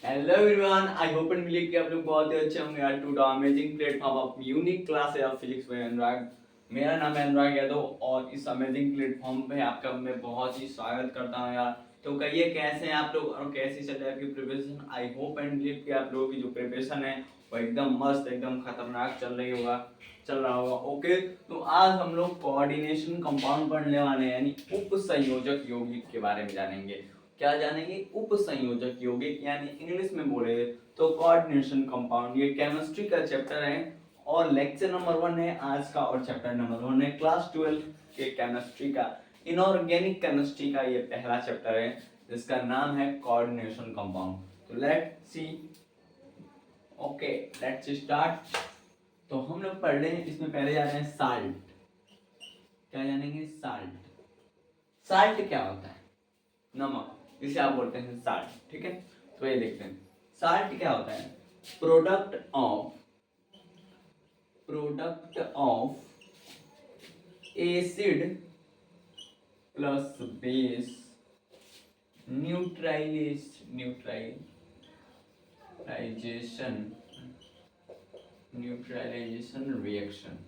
Hello everyone, I hope and believe कि आप लोग बहुत ही अच्छे होंगे यार। To the amazing platform of unique class of physics by Anurag. मेरा नाम है अनुराग यादव और इस अमेजिंग प्लेटफॉर्म पे आपका मैं बहुत ही स्वागत करता हूँ यार। तो कहिए कैसे हैं आप लोग और कैसी चल रही है आपकी preparation. I hope and believe कि आप लोगों की जो प्रिपरेशन है वो एकदम मस्त एकदम खतरनाक चल रहा होगा। ओके, तो आज हम लोग कोऑर्डिनेशन कंपाउंड पढ़ने वाले हैं, यानी उप संयोजक यौगिक के बारे में जानेंगे। क्या जानेंगे? उप संयोजक यौगिक, यानी इंग्लिश में बोले तो कोऑर्डिनेशन कंपाउंड। ये केमिस्ट्री का चैप्टर है और लेक्चर नंबर 1 है आज का और चैप्टर नंबर 1 है क्लास 12 के केमिस्ट्री का। इनऑर्गेनिक केमिस्ट्री का ये पहला चैप्टर है जिसका नाम है कोऑर्डिनेशन कंपाउंड। तो let's see, okay let's start. तो हम लोग पढ़ रहे हैं, इसमें पहले जा रहे हैं साल्ट। क्या जानेंगे? साल्ट। साल्ट क्या होता है? नमक, जिसे आप बोलते हैं साल्ट। ठीक है, तो ये देखते हैं साल्ट क्या होता है। Product of acid plus base neutralization reaction.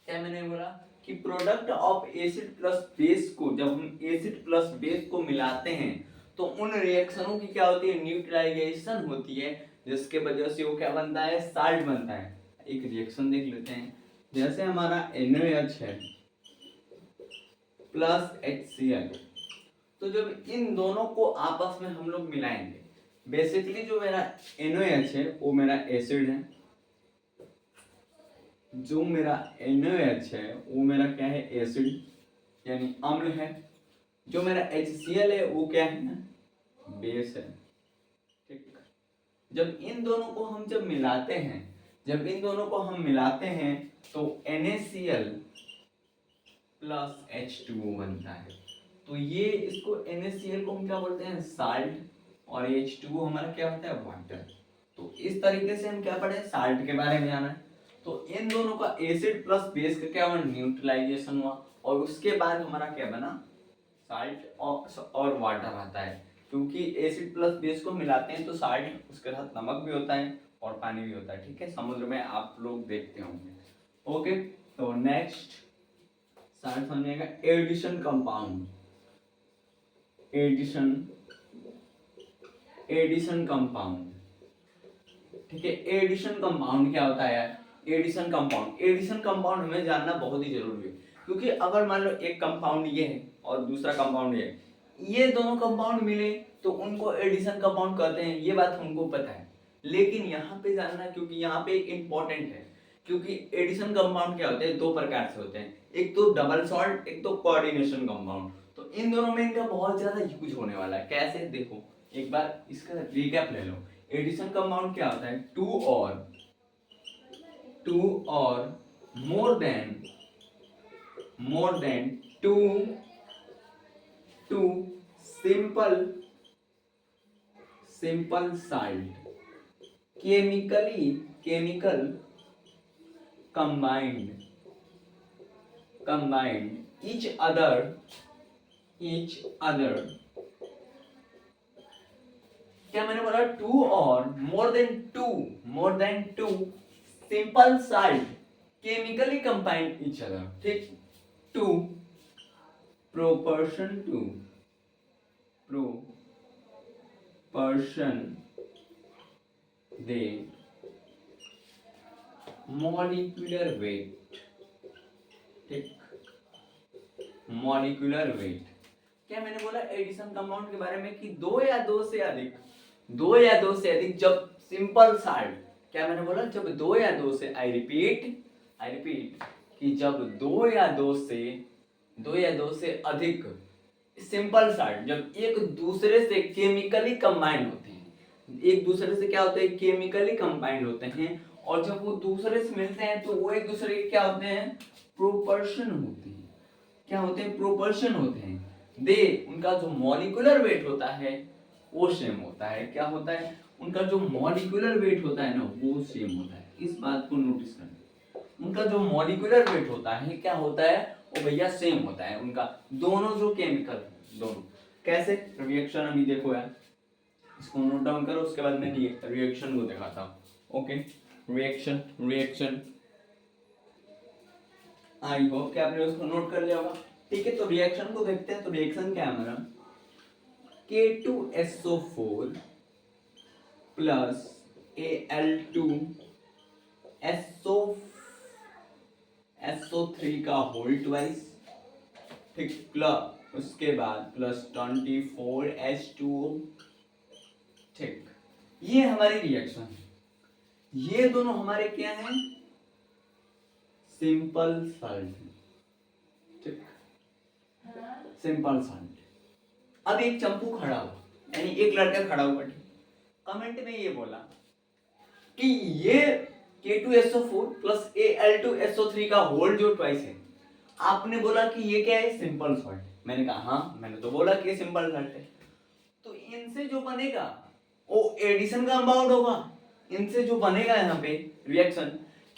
क्या मैंने बोला कि product of acid plus base को, जब हम एसिड प्लस बेस को मिलाते हैं तो उन रिएक्शनों की क्या होती है? न्यूट्रलाइजेशन होती है, जिसके वजह से वो क्या बनता है? साल्ट बनता है। एक रिएक्शन देख लेते हैं, जैसे हमारा NaOH है प्लस HCl। तो जब इन दोनों को आपस में हम लोग मिलाएंगे, बेसिकली जो मेरा NaOH है वो मेरा एसिड है, जो मेरा NaOH है वो मेरा क्या है? एसिड यानी अम्ल है। जो मेरा HCl है वो क्या है? बेस है। ठीक, जब इन दोनों को हम मिलाते हैं तो NaCl प्लस H2O बनता है। तो ये इसको NaCl को हम क्या बोलते हैं? साल्ट। और H2O हमारा क्या होता है? वाटर। तो इस तरीके से हम क्या पढ़े? साल्ट के बारे में जाना है। तो इन दोनों का एसिड प्लस बेस का क्या हुआ? न्यूट्रलाइजेशन हुआ और उसके बाद हमारा क्या बना? साल्ट और वाटर आता है। क्योंकि एसिड प्लस बेस को मिलाते हैं तो साल्ट, उसके साथ नमक भी होता है और पानी भी होता है। ठीक है, समुद्र में आप लोग देखते होंगे। ओके, तो नेक्स्ट साल्ट बनेगा एडिशन कंपाउंड। Addition compound. ठीक है, एडिशन कंपाउंड क्या होता है यार? एडिशन कंपाउंड हमें जानना बहुत ही जरूरी है, क्योंकि अगर मान लो एक कंपाउंड ये है और दूसरा कंपाउंड ये दोनों कंपाउंड मिले तो उनको एडिशन कंपाउंड कहते हैं। ये बात हमको पता है, लेकिन यहाँ पे जानना, क्योंकि यहाँ पे इम्पोर्टेंट है। क्योंकि एडिशन कंपाउंड क्या होते हैं? दो प्रकार से होते हैं, एक तो डबल सॉल्ट, एक तो कोऑर्डिनेशन कंपाउंड। तो इन दोनों में इनका बहुत ज्यादा यूज होने वाला है। कैसे? देखो एक बार इसका रिकैप ले लो। एडिशन कंपाउंड क्या होता है? टू और more than two simple salt chemical combined each other। क्या मैंने बोला? टू और more than two simple salt chemically combined each other. ठीक, to proportion they molecular weight. ठीक, मॉलिक्यूलर वेट। क्या मैंने बोला एडिशन कंपाउंड के बारे में कि दो या दो से अधिक जब सिंपल साल्ट, क्या मैंने बोला? जब दो या दो से, आई रिपीट कि जब दो या दो से अधिक सिंपल साल्ट जब एक दूसरे से केमिकली कंबाइंड होते हैं, एक दूसरे से क्या होते हैं? केमिकली कंबाइंड होते हैं। और जब वो दूसरे से मिलते हैं तो वो एक दूसरे के क्या होते हैं? प्रोपोर्शन होते हैं। क्या होते हैं? प्रोपोर्शन होते हैं। उनका जो मॉलिक्यूलर वेट होता है वो सेम होता है। क्या होता है? उनका जो मॉलिक्यूलर वेट होता है ना वो सेम होता है। इस बात को नोटिस करना, उनका जो मॉलिक्यूलर वेट होता है क्या होता है? वो भैया सेम होता है उनका, दोनों जो केमिकल दोनों। कैसे? रिएक्शन अभी देखो यार, इसको नोट डाउन करो, उसके बाद मैं रिएक्शन को दिखाता हूँ। ओके, रिएक्शन आई होप कि आपने उसको नोट कर लिया होगा। ठीक है, तो रिएक्शन को देखते हैं। तो रिएक्शन क्या है हमारा, K2SO4 प्लस Al2SO3 का होल ट्वाइस, ठीक, प्लस उसके बाद प्लस 24H2O। ठीक, ये हमारी रिएक्शन है। ये दोनों हमारे क्या हैं, सिंपल सॉल्ट। ठीक, सिंपल सॉल्ट। अब एक चंपू खड़ा हुआ, यानी एक लड़का खड़ा हुआ, कमेंट में ये बोला कि ये K2SO4 प्लस Al2SO3 का होल जो ट्वाइस है, आपने बोला कि ये क्या है, सिंपल सॉल्ट। मैंने कहा हाँ, मैंने तो बोला कि ये सिंपल सॉल्ट है। तो इनसे जो बनेगा वो एडिशन कंपाउंड होगा। इनसे जो बनेगा यहाँ पे रिएक्शन,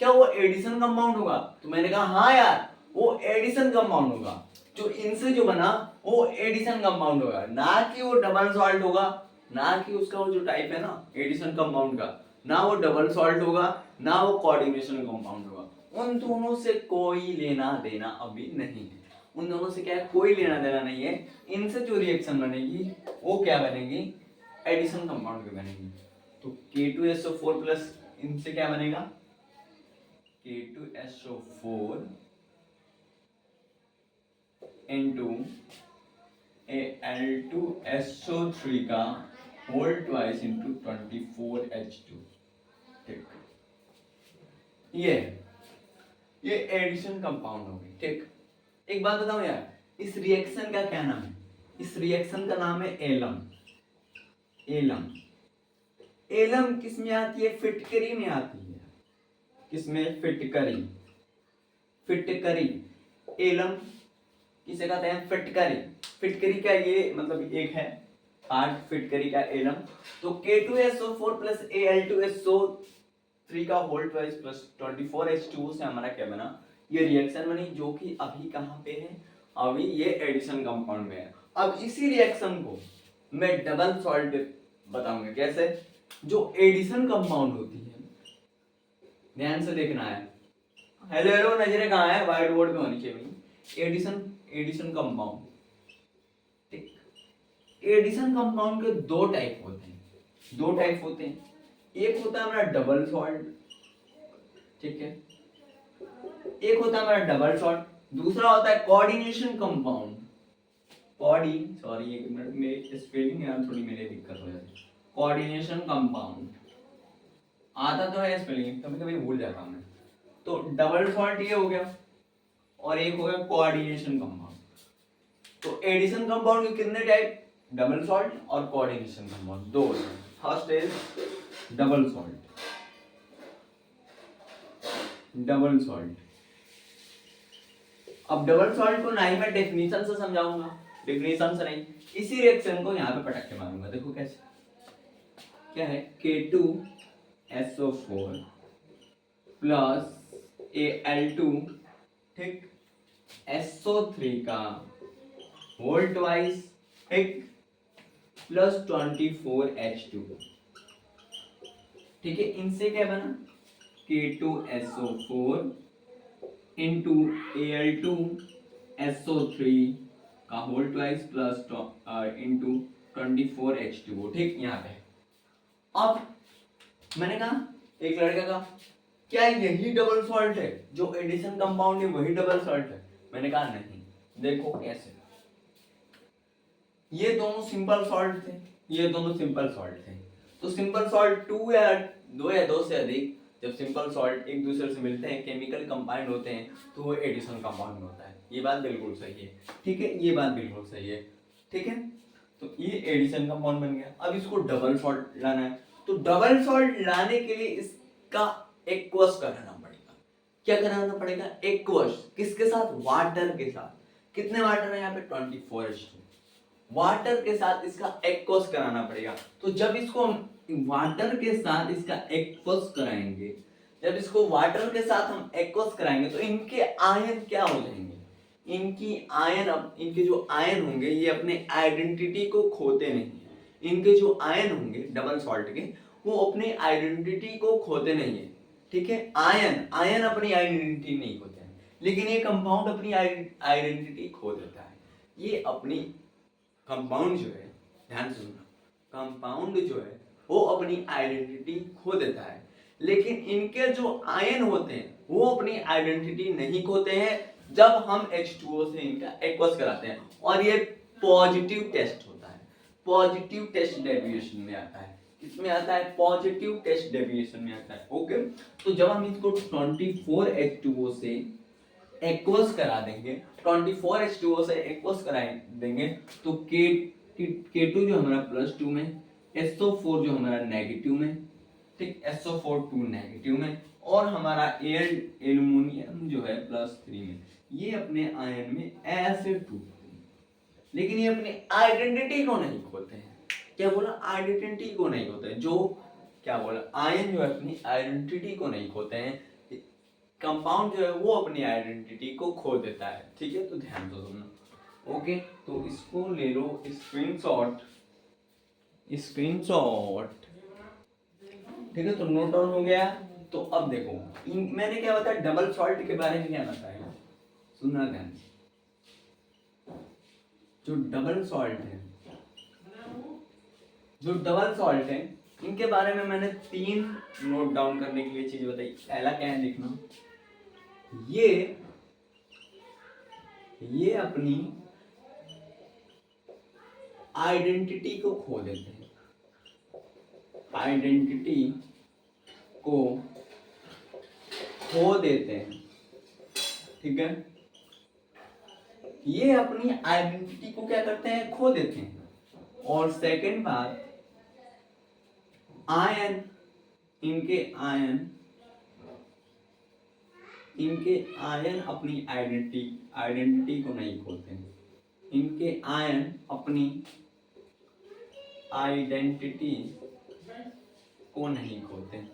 क्या वो एडिशन कंपाउंड होगा? तो मैंने कहा हाँ यार, वो एडिशन कंपाउंड होगा। जो इनसे जो बना वो एडिशन कंपाउंड होगा, ना कि वो डबल सॉल्ट होगा, ना कि उसका वो जो टाइप है ना एडिशन कंपाउंड का, ना वो डबल सॉल्ट होगा, ना वो कोऑर्डिनेशन कंपाउंड होगा। उन दोनों से कोई लेना देना अभी नहीं है। उन दोनों से क्या है, कोई लेना देना नहीं है। इनसे जो रिएक्शन बनेगी वो क्या बनेगी, एडिशन कंपाउंड की बनेगी। तो K2SO4 प्लस इनसे क्या बनेगा, K2SO4 इंटू Al2SO3 का होल ट्वाइस इंटू 24H2। ठीक, ये एडिशन कंपाउंड होगी। ठीक, एक बात बताऊं यार, इस रिएक्शन का क्या नाम है? इस रिएक्शन का नाम है एलम। एलम किस में आती है, फिटकरी में आती है। किसमें, फिटकरी। एलम किसे कहते हैं, फिटकरी। फिटकरी का ये मतलब एक है पार्ट, फिटकरी का एलम। तो K2SO4 प्लस Al2SO3 का होल ट्वाइस प्लस 24H2O से हमारा क्या बना, ये रिएक्शन बनी, जो कि अभी कहाँ पे है, अभी ये एडिशन कंपाउंड में है। अब इसी रिएक्शन को मैं डबल सॉल्ट बताऊंगा। कैसे, जो एडिशन कंपाउंड होती है, ध्यान से देखना है। हेलो नजरें कहाँ है, व्हाइट बोर्ड पे होनी चाहिए। Addition compound. ठीक, एडिशन कंपाउंड के दो टाइप होते हैं। एक होता है हमारा डबल सॉल्ट, ठीक है, एक होता है हमारा डबल सॉल्ट, दूसरा होता है कोऑर्डिनेशन कंपाउंड। सॉरी एक मिनट में स्पेलिंग यार थोड़ी मेरी दिक्कत हो जाती है। कोऑर्डिनेशन कंपाउंड आता तो है स्पेलिंग, कभी कभी भूल जाता हूं मैं। तो डबल सॉल्ट ये हो गया, और एक हो गया कोऑर्डिनेशन कंपाउंड। तो एडिशन कंपाउंड के कितने टाइप, डबल सॉल्ट और कोऑर्डिनेशन कंपाउंड, दो। First is double salt. अब डबल सॉल्ट को ना ही मैं डेफिनेशन से समझाऊंगा, डेफिनेशन से नहीं, इसी रिएक्शन को यहाँ पे पटक के मारूंगा। देखो कैसे, क्या है, K2SO4 प्लस Al2, ठीक, SO3 का होल ट्वाइस, ठीक, प्लस 24H2। ठीक है, इनसे क्या बना, K2SO4 इंटू Al2SO3 का whole twice plus into 24H2O। ठीक, यहाँ पे अब मैंने कहा, एक लड़का का, क्या यही डबल सॉल्ट है, जो एडिशन कंपाउंड है वही डबल सॉल्ट है? मैंने कहा नहीं। देखो कैसे, ये दोनों सिंपल सॉल्ट थे, तो सिंपल सॉल्ट दो या दो से अधिक जब सिंपल सॉल्ट एक दूसरे से मिलते हैं, केमिकल कंपाउंड होते हैं, तो वो एडिशन कंपाउंड में होता है। ये बात बिल्कुल सही है, ठीक है, ये बात बिल्कुल सही है, ठीक है। तो ये एडिशन कंपाउंड बन गया। अब इसको डबल सॉल्ट लाना है, तो डबल सॉल्ट लाने के लिए इसका एक्वस कराना पड़ेगा। क्या कराना पड़ेगा, एक्वस। किसके साथ, वाटर के साथ। कितने वाटर है यहाँ पे, 24H2। वाटर के साथ इसका एक्वस कराना पड़ेगा। तो जब इसको वाटर के साथ इसका एक्वस कराएंगे, जब इसको वाटर के साथ हम एक्वस कराएंगे, तो इनके आयन क्या हो जाएंगे, इनकी आयन, अब इनके जो आयन होंगे ये अपने आइडेंटिटी को खोते नहीं, इनके जो आयन होंगे डबल सॉल्ट के, वो अपनी आइडेंटिटी को खोते नहीं है, ठीक है। आयन आयन अपनी आइडेंटिटी नहीं खोते हैं, लेकिन ये कंपाउंड अपनी आइडेंटिटी खो देता है। ये अपनी कंपाउंड जो है, ध्यान से सुनना, कंपाउंड जो है वो अपनी आइडेंटिटी खो देता है, लेकिन इनके जो आयन होते हैं वो अपनी आइडेंटिटी नहीं खोते हैं जब हम H2O से इनका एक्वस कराते हैं, और ये पॉजिटिव टेस्ट होता है, पॉजिटिव टेस्ट डेविएशन में आता है। किसमें आता है? पॉजिटिव टेस्ट डेविएशन में आता है। ओके, तो जब हम इसको 24H2O से एक्वस करा देंगे, 24H2O से एक्वस करा देंगे, तो K2 जो हमारा +2 में, SO4 जो हमारा नेगेटिव में, ठीक, SO4 2 नेगेटिव में, और हमारा एल्युमिनियम जो है +3 में, ये अपने आयन में ऐसे टूटते हैं, लेकिन ये अपनी आइडेंटिटी को नहीं खोते हैं। क्या बोला? आइडेंटिटी को नहीं खोते हैं। जो क्या बोला? आयन जो है अपनी आइडेंटिटी को नहीं खोते हैं, कंपाउंड जो है वो अपनी आइडेंटिटी को खो देता है, ठीक है। तो ध्यान दो सुनना। ओके, तो इसको ले लो स्क्रीनशॉट, ठीक है। तो नोट डाउन हो गया। तो अब देखो, मैंने क्या बताया डबल सॉल्ट के बारे में, क्या बताया, सुनना ध्यान से। जो डबल सॉल्ट है इनके बारे में मैंने 3 नोट डाउन करने के लिए चीज बताई। पहला क्या है देखना, ये अपनी आइडेंटिटी को खो देते हैं, आइडेंटिटी को खो देते हैं, ठीक है। ये अपनी आइडेंटिटी को क्या करते हैं? खो देते हैं। और सेकंड बात, आयन, इनके आयन अपनी आइडेंटिटी को नहीं खोते हैं। इनके आयन अपनी आइडेंटिटी को नहीं खोते हैं,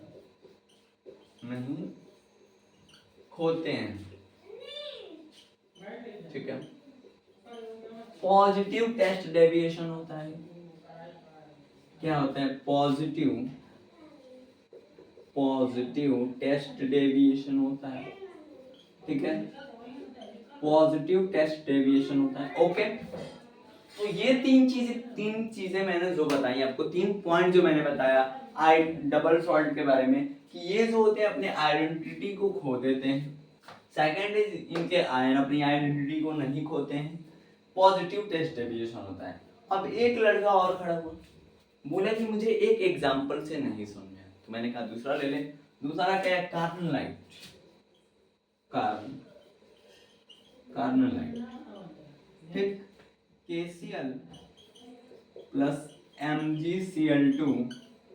ठीक है। पॉजिटिव टेस्ट डेविएशन होता है। क्या होता है? पॉजिटिव टेस्ट डेविएशन होता है, ठीक है। पॉजिटिव टेस्ट डेविएशन होता है। ओके, तो ये तीन चीजें मैंने जो बताई आपको, 3 पॉइंट जो मैंने बताया डबल सॉल्ट के बारे में, कि ये जो होते हैं अपने आइडेंटिटी को खो देते हैं। सेकंड इज इनके आयन अपनी आइडेंटिटी को नहीं खोते हैं। पॉजिटिव टेस्ट डेविएशन होता है। अब एक लड़का और खड़ा हुआ, बोला कि मुझे एक एग्जांपल से नहीं समझा, तो मैंने कहा दूसरा ले ले। दूसरा क्या है? कार्बन ठीक, KCl plus MgCl2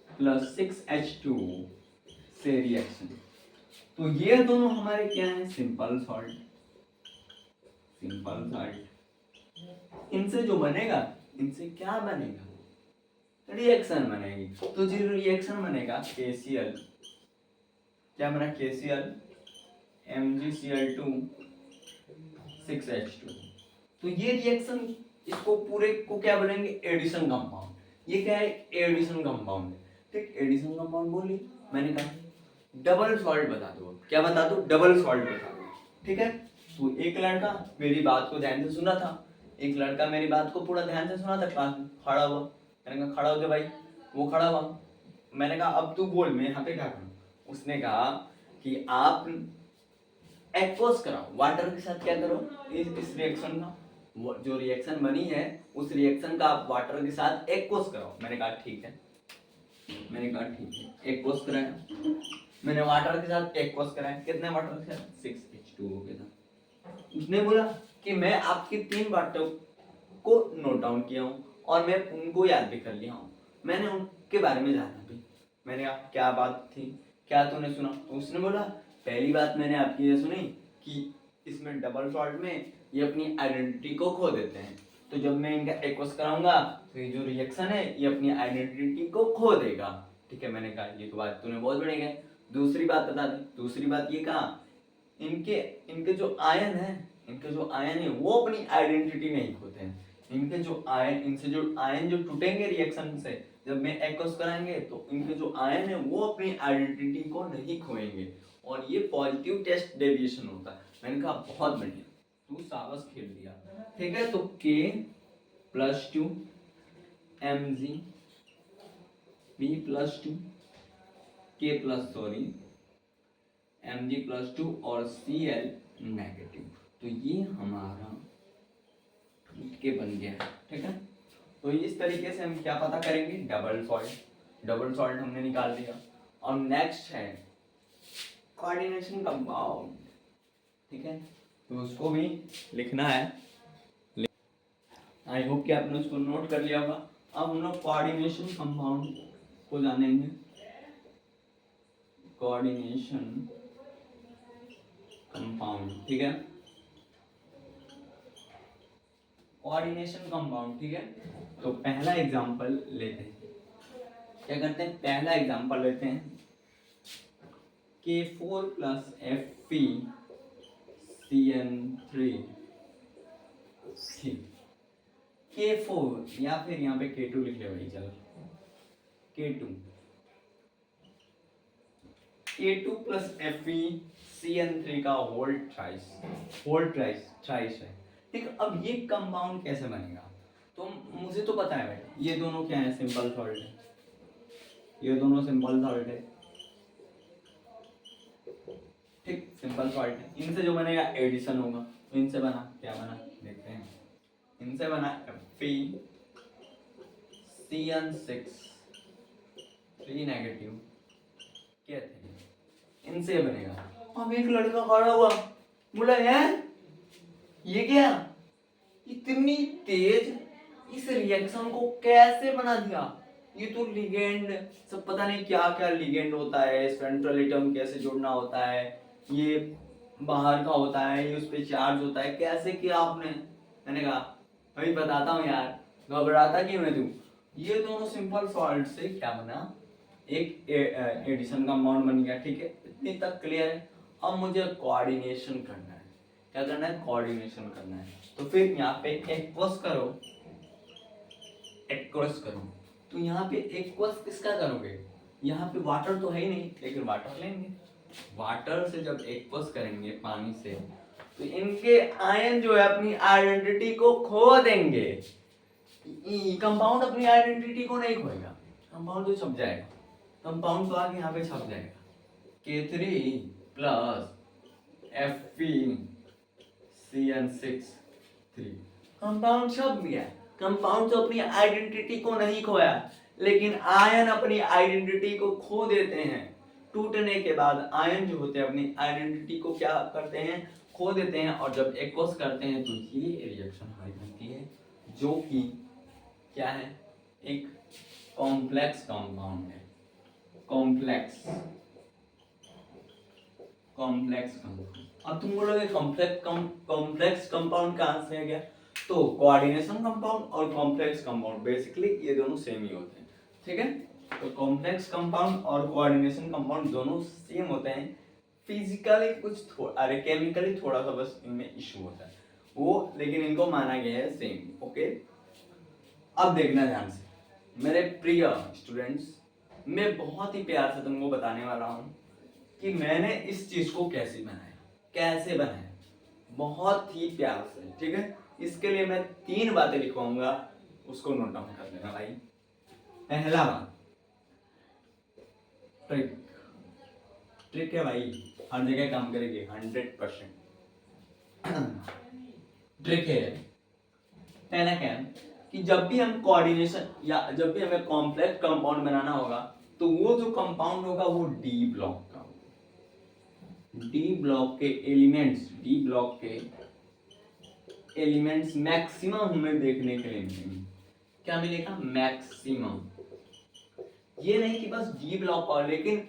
plus 6H2O से रिएक्शन। तो ये दोनों हमारे क्या है? Simple salt. इनसे जो बनेगा, इनसे क्या बनेगा? रिएक्शन बनेगी। तो जो रिएक्शन बनेगा KCl, क्या बना? KCl MgCl2 6H2। तो ये रिएक्शन, इसको पूरे को क्या बोलेंगे? Addition compound. ये क्या है? एडिशन कंपाउंड है, ठीक। एडिशन कंपाउंड बोली, मैंने कहा डबल सॉल्ट बता दो। क्या बता दो? डबल सॉल्ट बता दो, ठीक है। तो एक लड़का मेरी बात को ध्यान से सुना था, एक लड़का मेरी बात को पूरा ध्यान से सुना था, क्लास में खड़ा हुआ। मैंने कहा खड़ा हो जा भाई, वो खड़ा हुआ। मैंने कहा अब तू बोल, मैं यहाँ पे क्या करूँ? उसने कहा कि आप एक्वस कराओ, वाटर के साथ क्या करो, इस रिएक्शन का जो रिएक्शन बनी है उस रिएक्शन का आप वाटर के साथ एक्वस कराओ। मैंने कहा ठीक है, एक्वस कराया। मैंने वाटर के साथ एक्वस कराया। कितने वाटर के साथ? 6H2O के साथ। उसने बोला कि मैं आपकी 3 बातों को नोट डाउन किया हूँ और मैं उनको याद भी कर लिया हूँ, मैंने उनके बारे में जाना भी। मैंने कहा क्या बात थी, क्या तूने सुना? तो उसने बोला पहली बात मैंने आपकी ये सुनी कि इसमें डबल सॉल्ट में ये अपनी आइडेंटिटी को खो देते हैं, तो जब मैं इनका एक्वस कराऊंगा तो ये जो रिएक्शन है ये अपनी आइडेंटिटी को खो देगा, ठीक है। मैंने कहा ये तो बात तूने बहुत बढ़िया है। दूसरी बात बता दी। दूसरी बात ये कहा, इनके जो आयन है वो अपनी आइडेंटिटी नहीं खोते हैं। इनके जो आयन, इनसे जो आयन जो टूटेंगे रिएक्शन से जब में एक्वस कराएंगे, तो इनके जो आयन है वो अपनी आइडेंटिटी को नहीं खोएंगे, और ये पॉजिटिव टेस्ट डेविएशन होता है। मैंने कहा बहुत बढ़िया, तू साबस खेल दिया। ठीक है, तो K+2 Mg B+2 Mg+2 और Cl नेगेटिव। तो ये हमारा के बन गया है। ठीक है, तो इस तरीके से हम क्या पता करेंगे, डबल सॉल्ट हमने निकाल दिया। और नेक्स्ट है कोऑर्डिनेशन कंपाउंड। ठीक है, तो उसको भी लिखना है। आई होप कि आपने उसको नोट कर लिया होगा। अब हम लोग कोऑर्डिनेशन कंपाउंड को जानेंगे। कोऑर्डिनेशन कंपाउंड, ठीक है, कोऑर्डिनेशन कंपाउंड। ठीक है, तो पहला एग्जांपल लेते हैं। क्या करते हैं, पहला एग्जांपल लेते हैं K4 + FeCN3। ठीक, K4 या फिर यहाँ पे K2 लिख ले भाई, चलो K2 + FeCN3 का होल ट्राइस है। ठीक, अब ये कंपाउंड कैसे बनेगा, तो मुझे तो पता है भाई, ये दोनों क्या है, सिंपल सॉल्ट है, ये दोनों सिंपल सॉल्ट है। ठीक, सिंपल सॉल्ट है, इनसे जो बनेगा एडिशन होगा। इनसे बना क्या बना, देखते हैं। इनसे बना FeCN6 3 नेगेटिव क्या थे, इनसे बनेगा। अब एक लड़का खड़ा हुआ, बोला यार ये क्या, इतनी तेज इस रिएक्शन को कैसे बना दिया, ये तो लिगेंड सब पता नहीं क्या क्या लिगेंड होता है, सेंट्रल एटम कैसे जोड़ना होता है, ये बाहर का होता है, ये उस पे चार्ज होता है, कैसे किया आपने। मैंने कहा भाई बताता हूँ यार, घबराता क्यों है तू। ये दोनों सिंपल सॉल्ट से क्या बना, एक एडिशन कंपाउंड बन गया। ठीक है, इतनी तक क्लियर है। अब मुझे कोऑर्डिनेशन करना है। क्या करना है, कोऑर्डिनेशन करना है। तो फिर यहाँ पे एक्वस करो। तो यहाँ पे एक्वस किसका करोगे, यहाँ पे वाटर तो है ही नहीं, लेकिन वाटर लेंगे। वाटर से जब एक्वस करेंगे पानी से, तो इनके आयन जो है अपनी आइडेंटिटी को खो देंगे। कंपाउंड अपनी आइडेंटिटी को नहीं खोएगा, कंपाउंड तो छप जाएगा, कंपाउंड तो आगे यहाँ पे छप जाएगा। K3 + FeCN6 कंपाउंड छप गया। कंपाउंड तो अपनी आइडेंटिटी को नहीं खोया, लेकिन आयन अपनी आइडेंटिटी को खो देते हैं। टूटने के बाद आयन जो होते हैं अपनी आइडेंटिटी को क्या करते हैं, खो देते हैं, और जब एक्वस करते हैं तो ये रिएक्शन हमारी बनती है, जो कि क्या है, एक कॉम्प्लेक्स कंपाउंड है। Complex compound. अब तुम बोलोगे कॉम्प्लेक्स कंपाउंड कहाँ से आ गया, तो कोऑर्डिनेशन कंपाउंड और कॉम्प्लेक्स कंपाउंड बेसिकली ये दोनों सेम ही होते हैं। ठीक है, तो कॉम्प्लेक्स कंपाउंड और कोऑर्डिनेशन कंपाउंड दोनों सेम होते हैं। फिजिकली कुछ अरे केमिकली थोड़ा सा बस इनमें इशू होता है वो, लेकिन इनको माना गया है सेम। ओके, अब देखना ध्यान से मेरे प्रिय स्टूडेंट्स, मैं बहुत ही प्यार से तुमको बताने वाला हूँ कि मैंने इस चीज को कैसे बनाया, बहुत ही प्यार से। ठीक है, इसके लिए मैं 3 बातें लिखवाऊंगा, उसको नोट डाउन कर लेना भाई। पहला बात, ट्रिक है भाई, हर जगह काम करेगी 100%। ट्रिक है। पहला क्या है कि जब भी हम कोऑर्डिनेशन या जब भी हमें कॉम्प्लेक्स कंपाउंड बनाना होगा, तो वो जो कंपाउंड होगा वो डी ब्लॉक का, डी ब्लॉक के एलिमेंट्स मैक्सिमम हमें देखने के लिए मिलेंगे। क्या मिलेगा, मैक्सिमम। ये नहीं कि बस डी ब्लॉक का, लेकिन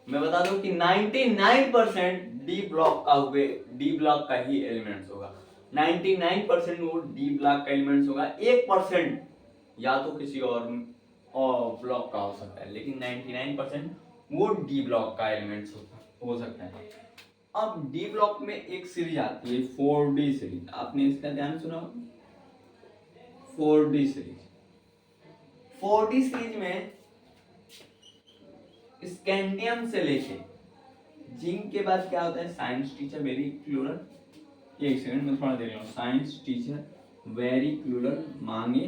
मैं बता दूं कि 99% डी ब्लॉक का ही एलिमेंट्स होगा। 99% वो डी ब्लॉक का एलिमेंट्स होगा। 1% या तो किसी और ब्लॉक का हो सकता है, लेकिन 99% वो डी ब्लॉक का एलिमेंट्स हो सकता है। अब डी ब्लॉक में एक सीरीज आती है 4D सीरीज, आपने इसका ध्यान सुना? 4D सीरीज, 4D सीरीज में स्कैंडियम से लेके जिंक के बाद क्या होता है, साइंस टीचर वेरी क्लूरल, एक सेकंड में थोड़ा देख लो, साइंस टीचर वेरी क्लूरल, मांगे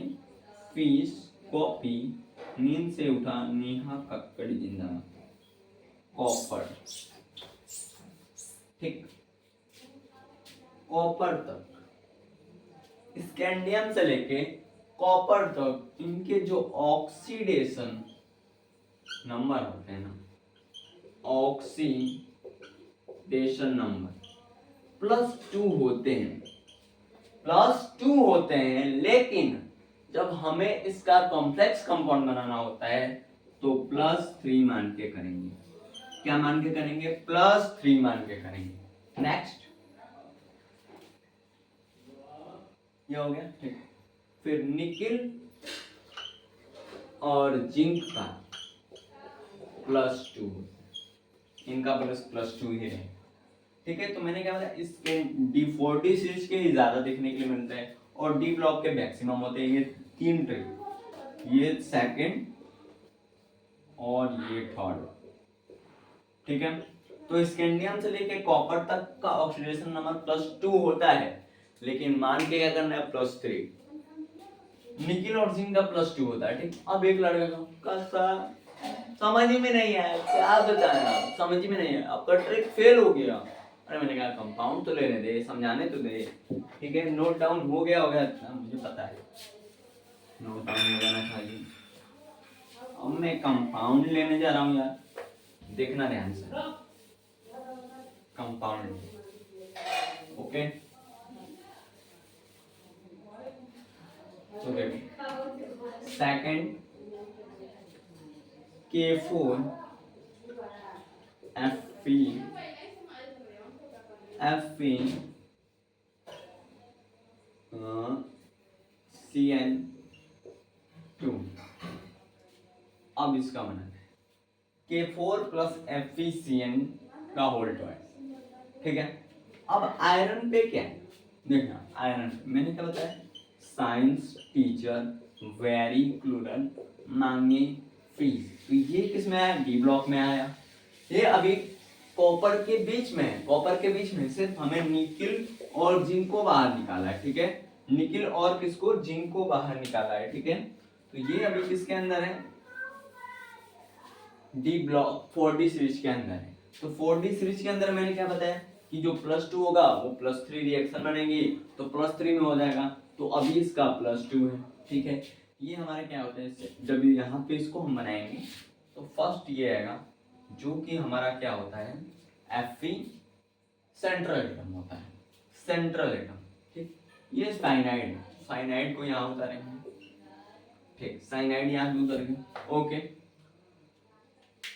फीस कॉपी, नींद से उठा नेहा कक्कड़ी जिंदा, कॉपर, ठीक, कॉपर तक, स्कैंडियम से लेके कॉपर तक इनके जो ऑक्सीडेशन नंबर होते हैं ना, ऑक्सीडेशन नंबर +2 होते हैं, +2 होते हैं, लेकिन जब हमें इसका कॉम्प्लेक्स कंपाउंड बनाना होता है तो +3 मान के करेंगे। क्या मान के करेंगे? +3 मान के करेंगे। नेक्स्ट, ये हो गया, ठीक। फिर निकिल और जिंक का +2, इनका +2 ही है, ठीक है। तो मैंने क्या बताया, इसके D40 सीरीज के ही ज्यादा देखने के लिए मिलते हैं और डी ब्लॉक के मैक्सिमम होते हैं। ये 3 ट्रिक, ये सेकंड और ये थर्ड, ठीक है। तो स्कैंडियम से लेके कॉपर तक का ऑक्सीडेशन नंबर +2 होता है, लेकिन मान के क्या करना है, +3। निकिल और जिंक का +2 होता है, ठीक। अब एक लड़के का समझ ही में नहीं आया, क्या बताएं आप, समझ में नहीं आया, आपका ट्रिक फेल हो गया। अरे मैंने कहा कंपाउंड तो लेने दे, समझाने तो दे, ठीक है। नोट डाउन हो गया होगा, मुझे पता है नोट डाउन हो जाना चाहिए। अब मैं कंपाउंड लेने जा रहा हूँ यार, देखना ध्यान से, कंपाउंड, ओके। तो देखो, सेकंड K4 Fe CN2। अब इसका बना K4 + FeCN का होल ट्वाइस, ठीक है। अब आयरन पे क्या है, देखना आयरन मैंने क्या बताया, साइंस टीचर वेरी क्लूरल, मांगे फीस, तो ये किस में आया, डी ब्लॉक में आया। ये अभी कॉपर के बीच में है, कॉपर के बीच में सिर्फ हमें निकिल और जिंक को बाहर निकाला है, ठीक है। निकिल और किसको, जिंक को बाहर निकाला है, ठीक है। तो ये अभी किसके अंदर है, डी ब्लॉक 4D सीरीज के अंदर है। तो 4D सीरीज के अंदर मैंने क्या बताया कि जो +2 होगा वो +3 रिएक्शन बनेगी, तो +3 में हो जाएगा, तो अभी इसका +2 है, ठीक है। ये हमारे क्या होता है, जब यहाँ पे इसको हम बनाएंगे तो फर्स्ट ये आएगा जो कि हमारा क्या होता है, Fe सेंट्रल एटम होता है, सेंट्रल एटम, ठीक। ये साइनाइड, साइनाइड को यहाँ उतारेंगे, ठीक, साइनाइड यहाँ भी उतर गया, ओके।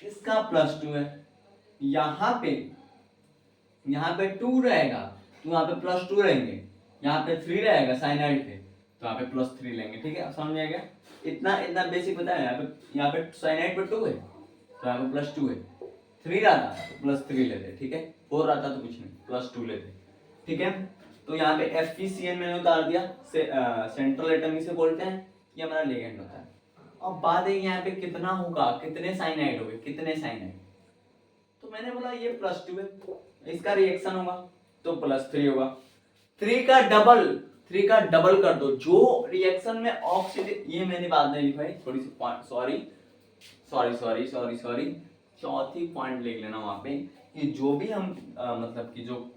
इसका +2 है, यहाँ पे 2 रहेगा तो यहाँ पे +2 रहेंगे, यहाँ पे 3 रहेगा साइनाइड पे तो यहाँ पे +3 लेंगे, ठीक है। अब समझ आएगा, इतना बेसिक पता है। यहाँ पे साइनाइड पे 2 है तो यहाँ पे +2 है, 3 रहता तो +3 लेते, ठीक है। 4 रहता तो कुछ नहीं, +2 लेते, ठीक है। तो यहाँ पे FeCN मैंने उतार दिया, सेंट्रल एटम इसे बोलते हैं, ये हमारा लिगेंड होता है। अब बात है यहाँ पे कितना होगा, कितने साइनाइड होंगे, कितने साइनाइड, तो मैंने बोला ये +2 है, इसका रिएक्शन होगा तो +3 होगा, 3 का डबल कर दो, जो रिएक्शन में ऑक्सीडेशन, ये मैंने बात नहीं लिखवाई, थोड़ी सी सॉरी, चौथी पॉइंट लिख लेना वहां पे कि जो भी हम मतलब कि जो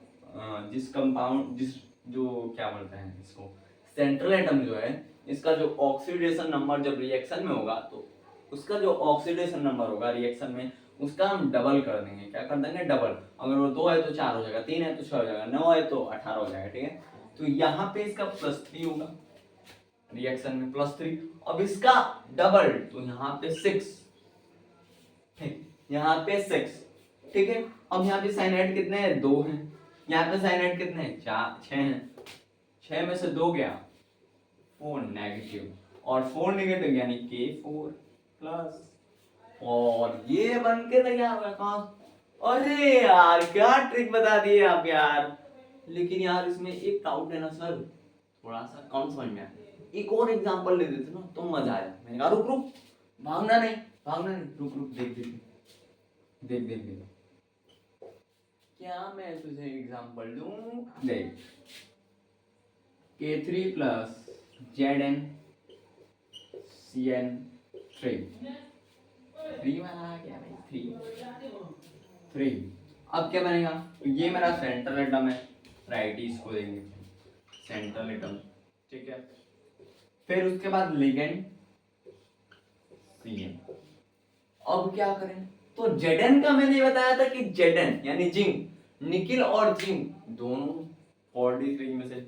जिस कंपाउंड, जो क्या बोलते हैं इसको, सेंट्रल एटम जो है, इसका जो ऑक्सीडेशन नंबर जब रिएक्शन में होगा तो उसका जो ऑक्सीडेशन नंबर होगा रिएक्शन में, उसका हम डबल कर देंगे। क्या कर देंगे, डबल। अगर वो 2 है तो 4 हो जाएगा, 3 है तो 6 हो जाएगा, 9 है तो 18 हो जाएगा, ठीक है। तो यहाँ पे इसका +3 होगा, रिएक्शन में +3। अब इसका डबल तो यहाँ पे 6, ठीक, यहाँ पे 6, ठीक है। अब यहाँ पे साइनाइड कितने हैं, 2 हैं, यहाँ पे साइनाइड कितने हैं, 6 हैं, 6 में से 2 गया, 4 नेगेटिव, और 4 नेगेटिव यानी K4 प्लस, और ये बन के तैयार होगा कहाँ। अरे यार क्या ट्रिक बता दिए आप यार, लेकिन यार इसमें एक डाउट है ना सर, थोड़ा सा कम समझ में आया। एक और एग्जांपल ले देते ना तो मजा आया। मैंने कहा रुक रुक, भागना नहीं, भागना नहीं, रुक रुक, देख देख देख देख देख, क्या मैं तुझे एग्जांपल दूं, देख K3 प्लस Zn Cn 3 वाला आ गया भाई, 3। अब क्या बनेगा, तो ये मेरा सेंट्रल एटम है, राइट, इसको देंगे सेंट्रल एटम, ठीक है। फिर उसके बाद लिगेंड Cn। अब क्या करें, तो Zn का मैंने बताया था कि Zn यानी जिंक, निकिल और जिंक दोनों 43 में से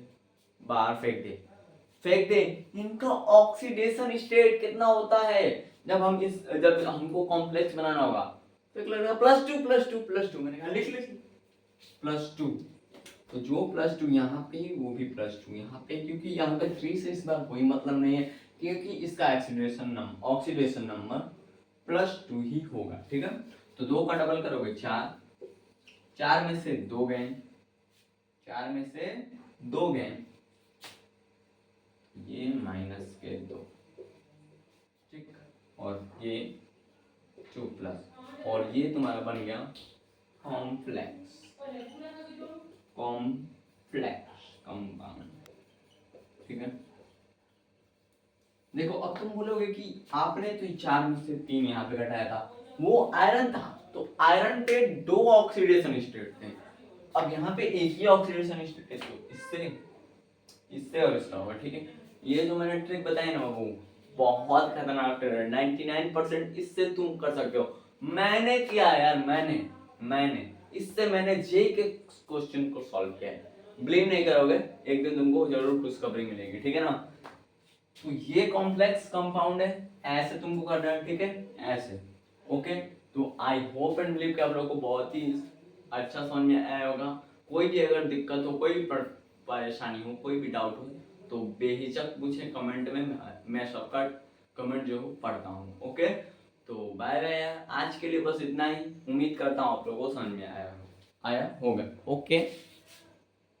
बाहर फेंक दे। इनका ऑक्सीडेशन स्टेट कितना होता है, जब हमको कॉम्प्लेक्स बनाना होगा तो एक लगेगा +2 मैंने कहा लिख +2। तो जो +2 यहाँ पे वो भी +2 यहाँ पे, क्योंकि यहाँ पे 3 से इस बार कोई मतलब नहीं है, क्योंकि इसका ऑक्सीडेशन नंबर +2 ही होगा, ठीक है। तो 2 का डबल करोगे 4 में से 2 गए, 4 में से 2 गए, ये -2, ठीक, और ये 2 प्लस, और ये तुम्हारा बन गया कॉम्प्लेक्स कंपाउंड, ठीक है। देखो अब तुम बोलोगे कि आपने तो 4 में से 3 यहाँ पे घटाया था, वो आयरन था, तो आयरन पे 2 ऑक्सीडेशन स्टेट थे, अब यहाँ पे एक ही ऑक्सीडेशन स्टेट है, तो इससे और इसका होगा, ठीक है। ये जो मैंने ट्रिक बताई ना वो बहुत खतरनाक ट्रिक है, 99% इससे तुम कर सकते हो। मैंने किया यार, मैंने इससे मैंने जे के क्वेश्चन को सॉल्व किया है, बिलीव नहीं करोगे, एक दिन तुमको जरूर खुशखबरी मिलेगी, ठीक है ना। तो ये कॉम्प्लेक्स कंपाउंड है, ऐसे तुमको करना है, ठीक है, ऐसे, ओके। तो आई होप एंड बिलीव कि आप लोगों को बहुत ही अच्छा समझ में आया होगा। कोई भी अगर दिक्कत हो, कोई भी परेशानी हो, कोई भी डाउट हो, तो बेहिचक पूछे कमेंट में, मैं सबका कमेंट जो पढ़ता हूँ, ओके। तो बाय बाय यार, आज के लिए बस इतना ही, उम्मीद करता हूँ आप लोगों को समझ में आया होगा, ओके।